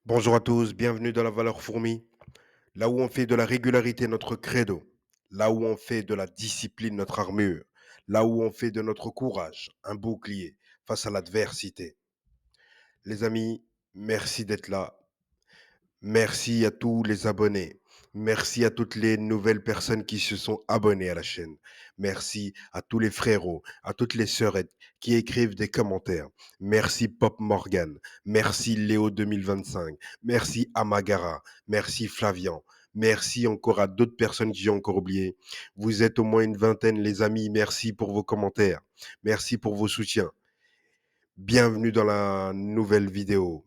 Bonjour à tous, bienvenue dans la valeur fourmi, là où on fait de la régularité notre credo, là où on fait de la discipline notre armure, là où on fait de notre courage un bouclier face à l'adversité. Les amis, merci d'être là. Merci à tous les abonnés. Merci à toutes les nouvelles personnes qui se sont abonnées à la chaîne. Merci à tous les frérots, à toutes les sœurettes qui écrivent des commentaires. Merci Pop Morgan. Merci Léo 2025. Merci Amagara. Merci Flavian. Merci encore à d'autres personnes que j'ai encore oubliées. Vous êtes au moins une vingtaine, les amis. Merci pour vos commentaires. Merci pour vos soutiens. Bienvenue dans la nouvelle vidéo.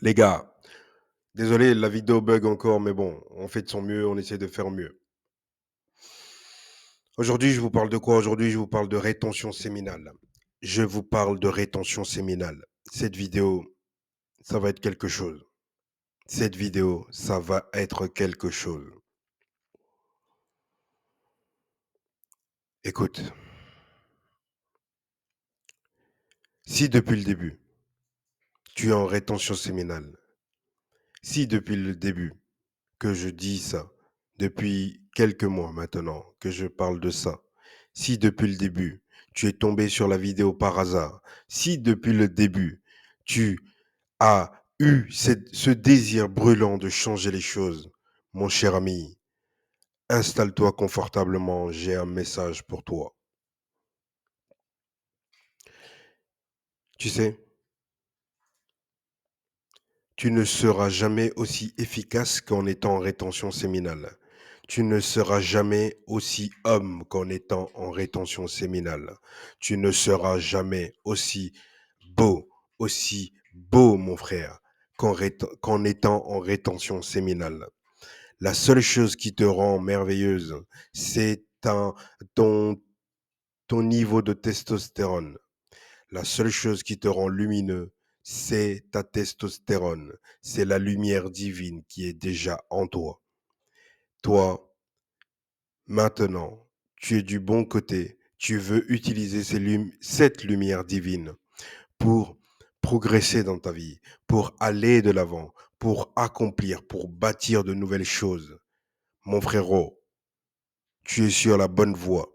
Les gars, désolé, la vidéo bug encore, mais bon, on fait de son mieux, on essaie de faire mieux. Aujourd'hui, je vous parle de quoi? Aujourd'hui, je vous parle de rétention séminale. Je vous parle de rétention séminale. Cette vidéo, ça va être quelque chose. Cette vidéo, ça va être quelque chose. Écoute, si depuis le début, tu es en rétention séminale, si depuis le début que je dis ça, depuis quelques mois maintenant que je parle de ça, si depuis le début, tu es tombé sur la vidéo par hasard, si depuis le début, tu as eu ce désir brûlant de changer les choses, mon cher ami, installe-toi confortablement, j'ai un message pour toi. Tu sais, tu ne seras jamais aussi efficace qu'en étant en rétention séminale. Tu ne seras jamais aussi homme qu'en étant en rétention séminale. Tu ne seras jamais aussi beau, mon frère, qu'en étant en rétention séminale. La seule chose qui te rend merveilleuse, c'est ton niveau de testostérone. La seule chose qui te rend lumineux, c'est ta testostérone. C'est la lumière divine qui est déjà en toi. Toi, maintenant, tu es du bon côté. Tu veux utiliser cette lumière divine pour progresser dans ta vie, pour aller de l'avant, pour accomplir, pour bâtir de nouvelles choses. Mon frérot, tu es sur la bonne voie.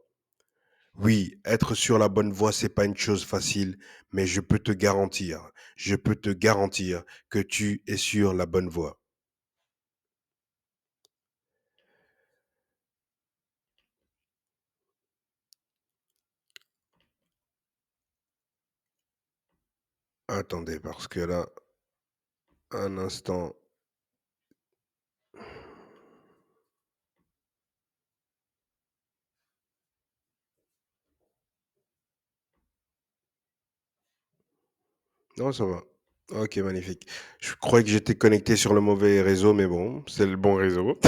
Oui, être sur la bonne voie, c'est pas une chose facile, mais je peux te garantir que tu es sur la bonne voie. Attendez, parce que là, un instant. Non, ça va. Ok, magnifique. Je croyais que j'étais connecté sur le mauvais réseau, mais bon, c'est le bon réseau.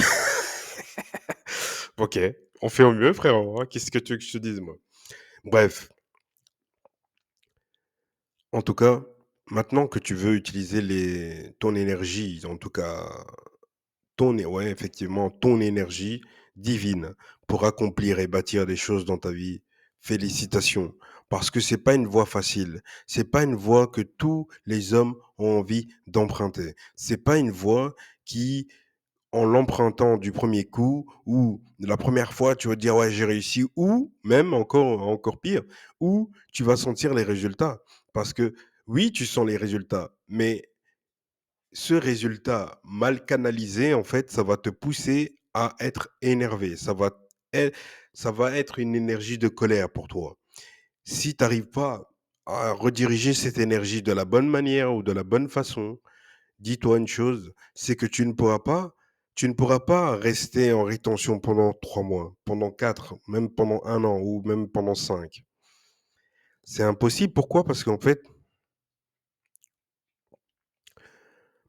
Ok, on fait au mieux, frérot, hein. Qu'est-ce que tu veux que je te dise, moi? Bref, en tout cas, maintenant que tu veux utiliser ton énergie, en tout cas ouais, effectivement, ton énergie divine pour accomplir et bâtir des choses dans ta vie. Félicitations, parce que c'est pas une voie facile. C'est pas une voie que tous les hommes ont envie d'emprunter. C'est pas une voie qui, en l'empruntant du premier coup ou de la première fois, tu vas te dire ouais j'ai réussi, ou même encore pire, où tu vas sentir les résultats. Parce que oui, tu sens les résultats, mais ce résultat mal canalisé, en fait, ça va te pousser à être énervé. Être ça va être une énergie de colère pour toi. Si tu n'arrives pas à rediriger cette énergie de la bonne manière ou de la bonne façon, dis-toi une chose, c'est que tu ne pourras pas rester en rétention pendant 3 mois, pendant 4, même pendant 1 an ou même pendant 5. C'est impossible. Pourquoi? Parce qu'en fait,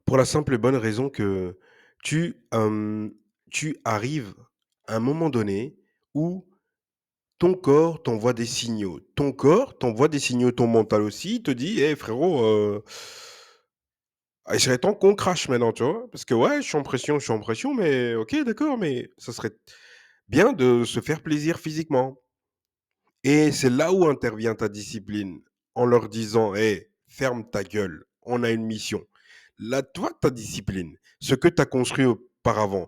pour la simple et bonne raison que tu, tu arrives à un moment donné où ton corps t'envoie des signaux. Ton corps t'envoie des signaux, ton mental aussi, il te dit: «Eh frérot, il serait temps qu'on crache maintenant», tu vois? Parce que ouais, je suis en pression, mais OK, d'accord, mais ça serait bien de se faire plaisir physiquement. Et c'est là où intervient ta discipline, en leur disant: «Hey, ferme ta gueule, on a une mission». Là, toi, ta discipline, ce que tu as construit auparavant,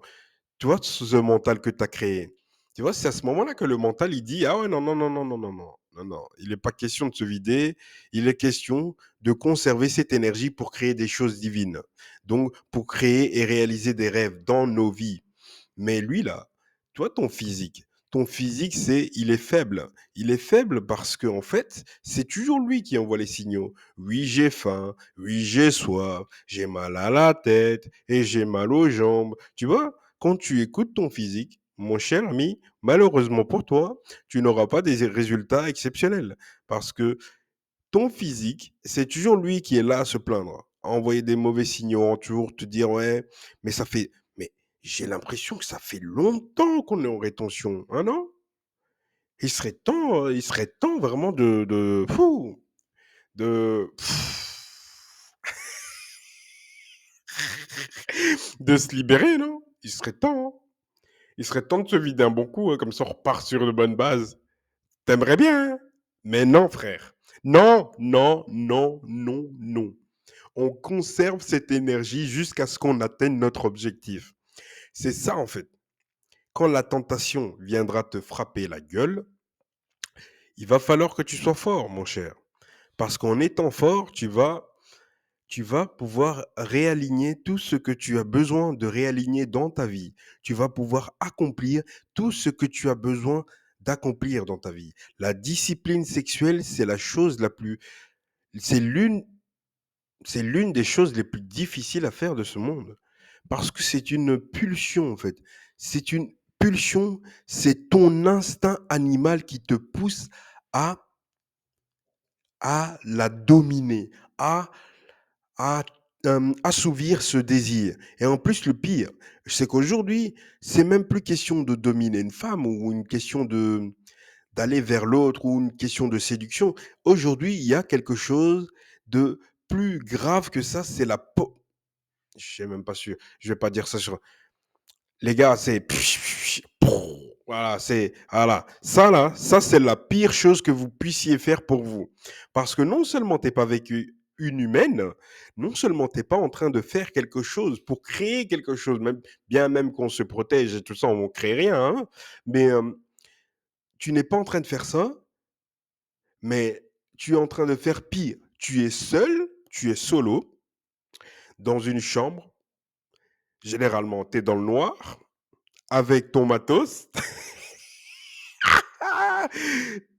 tu vois, ce mental que tu as créé, tu vois, c'est à ce moment-là que le mental, il dit: «Ah ouais, non, non, non, non, non, non, non, non, non, il n'est pas question de se vider, il est question de conserver cette énergie pour créer des choses divines. Donc, pour créer et réaliser des rêves dans nos vies». Mais lui, là, toi, ton physique, c'est, il est faible. Il est faible parce que, en fait, c'est toujours lui qui envoie les signaux. Oui, j'ai faim. Oui, j'ai soif. J'ai mal à la tête et j'ai mal aux jambes. Tu vois, quand tu écoutes ton physique, mon cher ami, malheureusement pour toi, tu n'auras pas des résultats exceptionnels parce que ton physique, c'est toujours lui qui est là à se plaindre, à envoyer des mauvais signaux, en toujours te dire ouais, mais ça fait, mais j'ai l'impression que ça fait longtemps qu'on est en rétention, hein, non? Il serait temps vraiment de, de se libérer, non? Il serait temps, hein. Il serait temps de se vider un bon coup, hein, comme ça on repart sur de bonnes bases. T'aimerais bien, hein? Mais non, frère. Non, non, non, non, non. On conserve cette énergie jusqu'à ce qu'on atteigne notre objectif. C'est ça, en fait. Quand la tentation viendra te frapper la gueule, il va falloir que tu sois fort, mon cher. Parce qu'en étant fort, tu vas pouvoir réaligner tout ce que tu as besoin de réaligner dans ta vie. Tu vas pouvoir accomplir tout ce que tu as besoin d'accomplir dans ta vie. La discipline sexuelle, c'est la chose la plus, c'est l'une c'est l'une des choses les plus difficiles à faire de ce monde. Parce que c'est une pulsion, en fait. C'est une pulsion, c'est ton instinct animal qui te pousse à, à la dominer, à, à assouvir ce désir. Et en plus, le pire, c'est qu'aujourd'hui, c'est même plus question de dominer une femme ou une question de d'aller vers l'autre ou une question de séduction. Aujourd'hui, il y a quelque chose de plus grave que ça, c'est la je sais même pas sûr. Je vais pas dire ça sur. Les gars, c'est. Voilà, c'est. Voilà. Ça, là, ça, c'est la pire chose que vous puissiez faire pour vous. Parce que non seulement t'es pas vécu une humaine, non seulement t'es pas en train de faire quelque chose pour créer quelque chose, même, bien même qu'on se protège et tout ça, on crée rien, hein, mais tu n'es pas en train de faire ça, mais tu es en train de faire pire. Tu es seul, tu es solo, dans une chambre, généralement, tu es dans le noir, avec ton matos.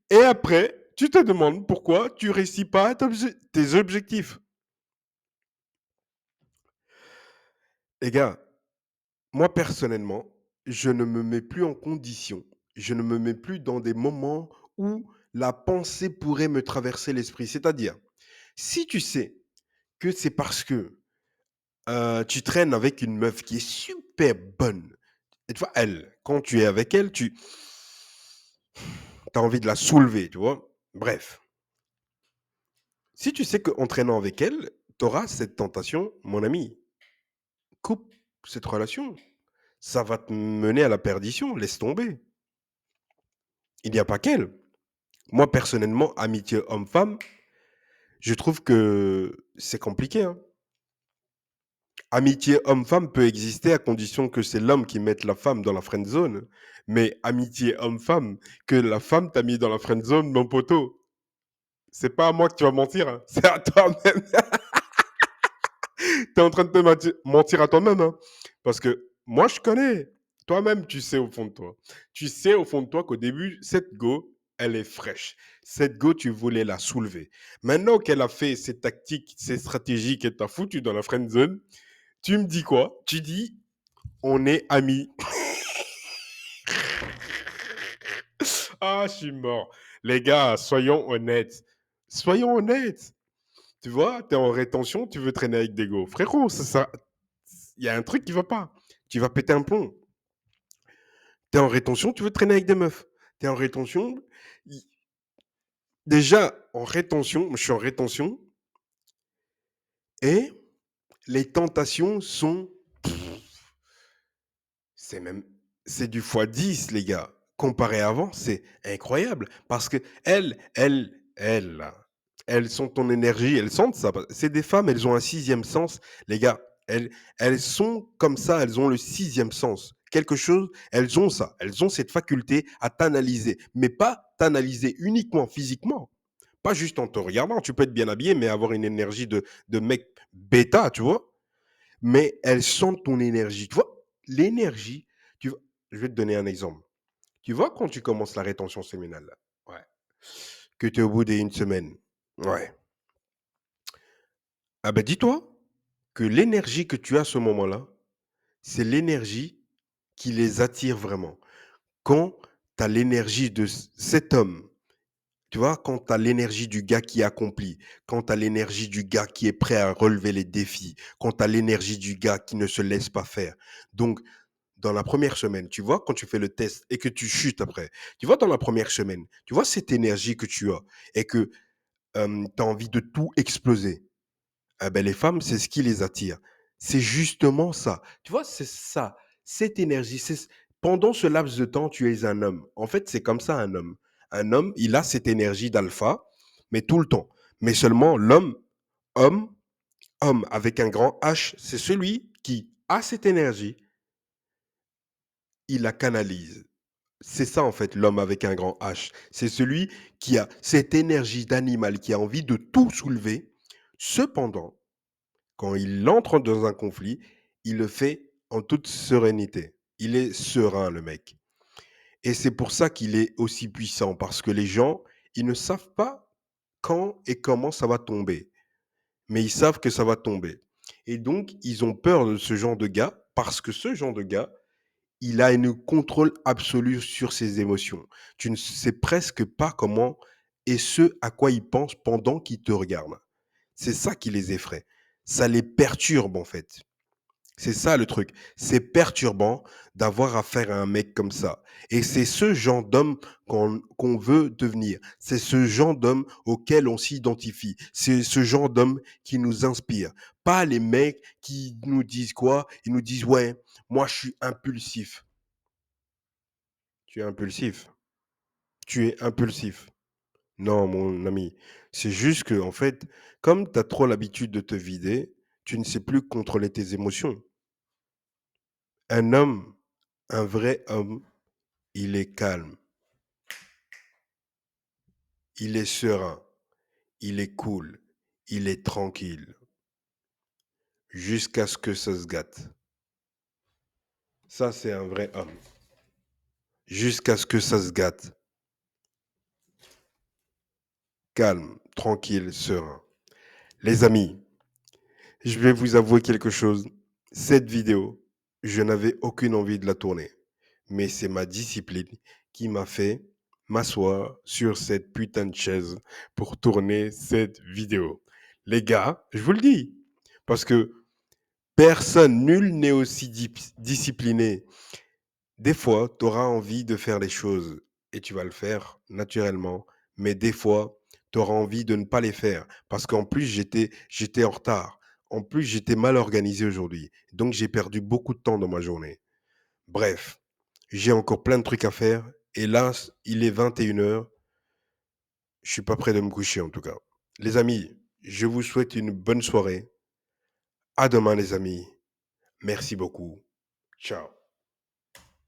Et après, tu te demandes pourquoi tu réussis pas à tes objectifs. Les gars, moi personnellement, je ne me mets plus en condition. Je ne me mets plus dans des moments où la pensée pourrait me traverser l'esprit. C'est-à-dire, si tu sais que c'est parce que tu traînes avec une meuf qui est super bonne, et tu vois, elle, quand tu es avec elle, tu as envie de la soulever, tu vois. Bref, si tu sais qu'en traînant avec elle, tu auras cette tentation, mon ami, coupe cette relation. Ça va te mener à la perdition, laisse tomber. Il n'y a pas qu'elle. Moi, personnellement, amitié homme-femme, je trouve que c'est compliqué, hein. Amitié homme-femme peut exister à condition que c'est l'homme qui mette la femme dans la friend zone. Mais amitié homme-femme, que la femme t'a mis dans la friend zone, mon poteau, c'est pas à moi que tu vas mentir, hein. C'est à toi-même. Tu es en train de te mentir à toi-même, hein. Parce que moi, je connais. Toi-même, tu sais au fond de toi. Tu sais au fond de toi qu'au début, cette go, elle est fraîche. Cette go, tu voulais la soulever. Maintenant qu'elle a fait ses tactiques, ses stratégies, qu'elle t'a foutu dans la friend zone, tu me dis quoi? Tu dis, on est amis. Ah, je suis mort. Les gars, soyons honnêtes. Soyons honnêtes. Tu vois, tu es en rétention, tu veux traîner avec des go. Frérot, il y a un truc qui va pas. Tu vas péter un plomb. Tu es en rétention, tu veux traîner avec des meufs. Tu es en rétention. Déjà, en rétention, je suis en rétention, et les tentations sont. C'est même. C'est du x10, les gars. Comparé à avant, c'est incroyable. Parce que elle, là, Elles sont ton énergie, elles sentent ça. C'est des femmes, elles ont un sixième sens, les gars. Elles, elles sont comme ça, elles ont le sixième sens. Quelque chose, elles ont ça. Elles ont cette faculté à t'analyser, mais pas t'analyser uniquement physiquement. Pas juste en te regardant. Tu peux être bien habillé, mais avoir une énergie de mec bêta, tu vois. Mais elles sentent ton énergie. Tu vois, l'énergie, tu vois, je vais te donner un exemple. Tu vois, quand tu commences la rétention séminale, là, ouais, que tu es au bout d'une semaine, ouais. Ah ben dis-toi que l'énergie que tu as à ce moment-là, c'est l'énergie qui les attire vraiment. Quand tu as l'énergie de cet homme, tu vois, quand tu as l'énergie du gars qui accomplit, quand tu as l'énergie du gars qui est prêt à relever les défis, quand tu as l'énergie du gars qui ne se laisse pas faire. Donc, dans la première semaine, tu vois, quand tu fais le test et que tu chutes après, tu vois, dans la première semaine, tu vois cette énergie que tu as et que tu as envie de tout exploser. Ah ben, les femmes, c'est ce qui les attire. C'est justement ça. Tu vois, c'est ça. Cette énergie, pendant ce laps de temps, tu es un homme. En fait, c'est comme ça un homme. Un homme, il a cette énergie d'alpha, mais tout le temps. Mais seulement l'homme, homme, homme avec un grand H, c'est celui qui a cette énergie, il la canalise. C'est ça en fait l'homme avec un grand H. C'est celui qui a cette énergie d'animal qui a envie de tout soulever. Cependant, quand il entre dans un conflit, il le fait en toute sérénité. Il est serein, le mec. Et c'est pour ça qu'il est aussi puissant, parce que les gens, ils ne savent pas quand et comment ça va tomber, mais ils savent que ça va tomber. Et donc, ils ont peur de ce genre de gars, parce que ce genre de gars, il a un contrôle absolu sur ses émotions. Tu ne sais presque pas comment et ce à quoi il pense pendant qu'il te regarde. C'est ça qui les effraie. Ça les perturbe en fait. C'est ça le truc. C'est perturbant d'avoir affaire à un mec comme ça. Et c'est ce genre d'homme qu'on veut devenir. C'est ce genre d'homme auquel on s'identifie. C'est ce genre d'homme qui nous inspire. Pas les mecs qui nous disent quoi. Ils nous disent, ouais, moi je suis impulsif. Tu es impulsif. Tu es impulsif. Non, mon ami. C'est juste que, en fait, comme tu as trop l'habitude de te vider, tu ne sais plus contrôler tes émotions. Un homme, un vrai homme, il est calme, il est serein, il est cool, il est tranquille, jusqu'à ce que ça se gâte. Ça, c'est un vrai homme. Jusqu'à ce que ça se gâte. Calme, tranquille, serein. Les amis, je vais vous avouer quelque chose. Cette vidéo, je n'avais aucune envie de la tourner. Mais c'est ma discipline qui m'a fait m'asseoir sur cette putain de chaise pour tourner cette vidéo. Les gars, je vous le dis, parce que personne, nul n'est aussi discipliné. Des fois, tu auras envie de faire les choses et tu vas le faire naturellement, mais des fois, tu auras envie de ne pas les faire parce qu'en plus, j'étais en retard. En plus, j'étais mal organisé aujourd'hui. Donc, j'ai perdu beaucoup de temps dans ma journée. Bref, j'ai encore plein de trucs à faire. Et là, il est 21 heures. Je suis pas prêt de me coucher en tout cas. Les amis, je vous souhaite une bonne soirée. À demain les amis. Merci beaucoup. Ciao.